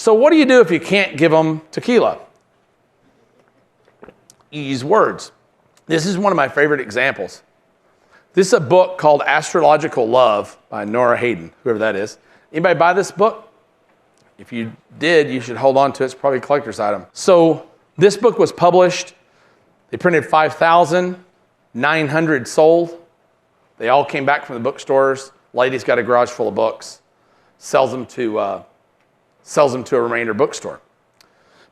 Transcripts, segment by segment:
So what do you do if you can't give them tequila? You use words. This is one of my favorite examples. This is a book called Astrological Love by Nora Hayden, whoever that is. Anybody buy this book? If you did, you should hold on to it. It's probably a collector's item. So this book was published. They printed 5,900 sold. They all came back from the bookstores. Lady's got a garage full of books. Sells them to a Remainder bookstore.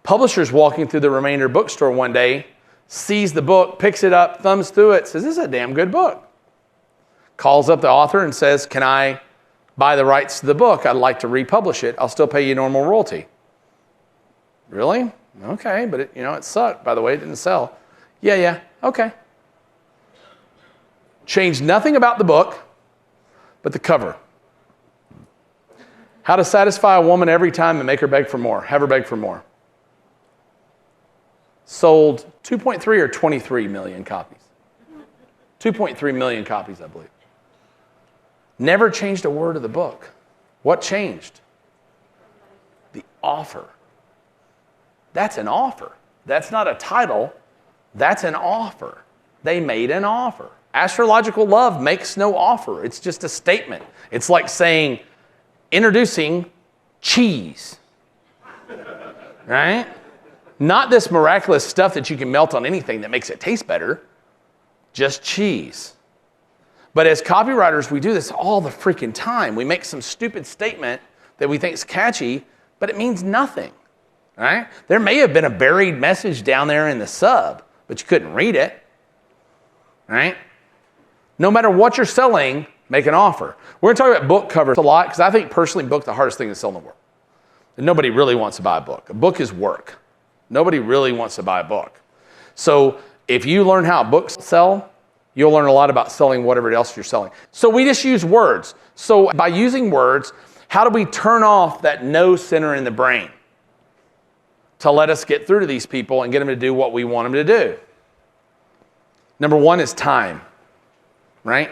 Publisher's walking through the Remainder bookstore one day, sees the book, picks it up, thumbs through it, says, this is a damn good book. Calls up the author and says, can I buy the rights to the book? I'd like to republish it. I'll still pay you normal royalty. Really? Okay, but it sucked. By the way, it didn't sell. Yeah, okay. Changed nothing about the book, but the cover. How to satisfy a woman every time and make her beg for more. Have her beg for more. Sold 2.3 or 23 million copies. 2.3 million copies, I believe. Never changed a word of the book. What changed? The offer. That's an offer. That's not a title. That's an offer. They made an offer. Astrological Love makes no offer. It's just a statement. It's like saying, introducing cheese. Right? Not this miraculous stuff that you can melt on anything that makes it taste better. Just cheese. But as copywriters, we do this all the freaking time. We make some stupid statement that we think is catchy, but it means nothing. Right? There may have been a buried message down there in the sub, but you couldn't read it. Right? No matter what you're selling, make an offer. We're going to talk about book covers a lot because I think personally book the hardest thing to sell in the world. And nobody really wants to buy a book. A book is work. Nobody really wants to buy a book. So if you learn how books sell, you'll learn a lot about selling whatever else you're selling. So we just use words. So by using words, how do we turn off that no center in the brain to let us get through to these people and get them to do what we want them to do? Number one is time, right?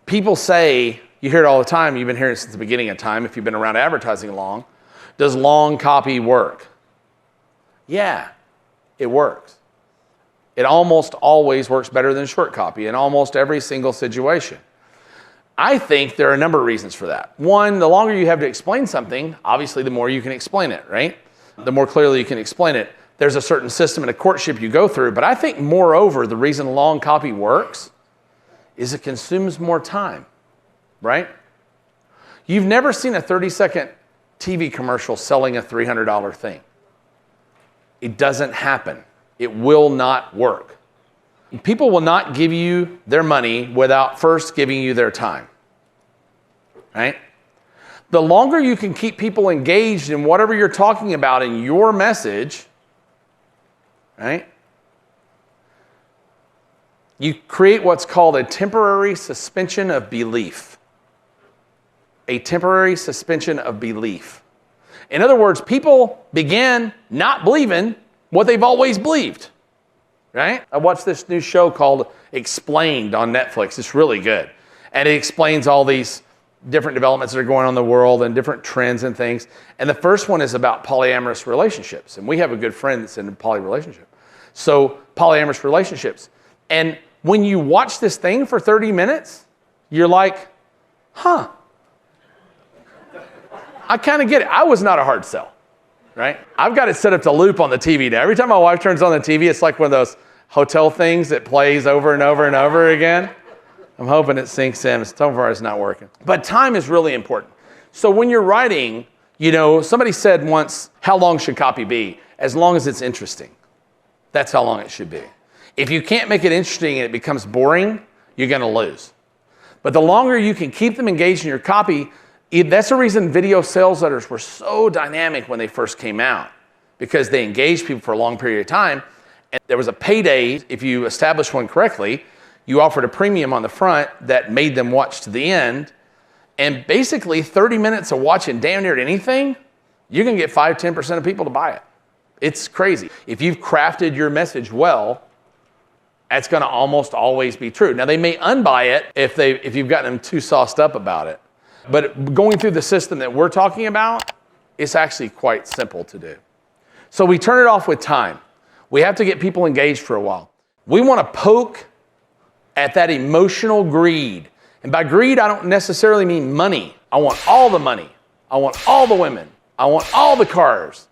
People say, you hear it all the time, you've been hearing it since the beginning of time, if you've been around advertising long, does long copy work? Yeah, it works. It almost always works better than short copy in almost every single situation. I think there are a number of reasons for that. One, the longer you have to explain something, obviously the more you can explain it, right? The more clearly you can explain it. There's a certain system in a courtship you go through, but I think moreover, the reason long copy works is it consumes more time, right? You've never seen a 30-second TV commercial selling a $300 thing. It doesn't happen. It will not work. People will not give you their money without first giving you their time, right? The longer you can keep people engaged in whatever you're talking about in your message, right? You create what's called a temporary suspension of belief. A temporary suspension of belief. In other words, people begin not believing what they've always believed, right? I watched this new show called Explained on Netflix. It's really good. And it explains all these different developments that are going on in the world and different trends and things. And the first one is about polyamorous relationships. And we have a good friend that's in a poly relationship. So polyamorous relationships. And when you watch this thing for 30 minutes, you're like, huh. I kind of get it. I was not a hard sell, right? I've got it set up to loop on the TV now. Every time my wife turns on the TV, it's like one of those hotel things that plays over and over and over again. I'm hoping it sinks in. So far, it's not working. But time is really important. So when you're writing, somebody said once, how long should copy be? As long as it's interesting. That's how long it should be. If you can't make it interesting and it becomes boring, you're going to lose. But the longer you can keep them engaged in your copy, that's the reason video sales letters were so dynamic when they first came out, because they engaged people for a long period of time. And there was a payday. If you established one correctly, you offered a premium on the front that made them watch to the end. And basically 30 minutes of watching damn near anything, you're going to get 5-10% of people to buy it. It's crazy. If you've crafted your message well, that's going to almost always be true. Now, they may unbuy it if you've gotten them too sauced up about it. But going through the system that we're talking about, It's actually quite simple to do. So we turn it off with time. We have to get people engaged for a while. We want to poke at that emotional greed. And by greed, I don't necessarily mean money. I want all the money. I want all the women. I want all the cars.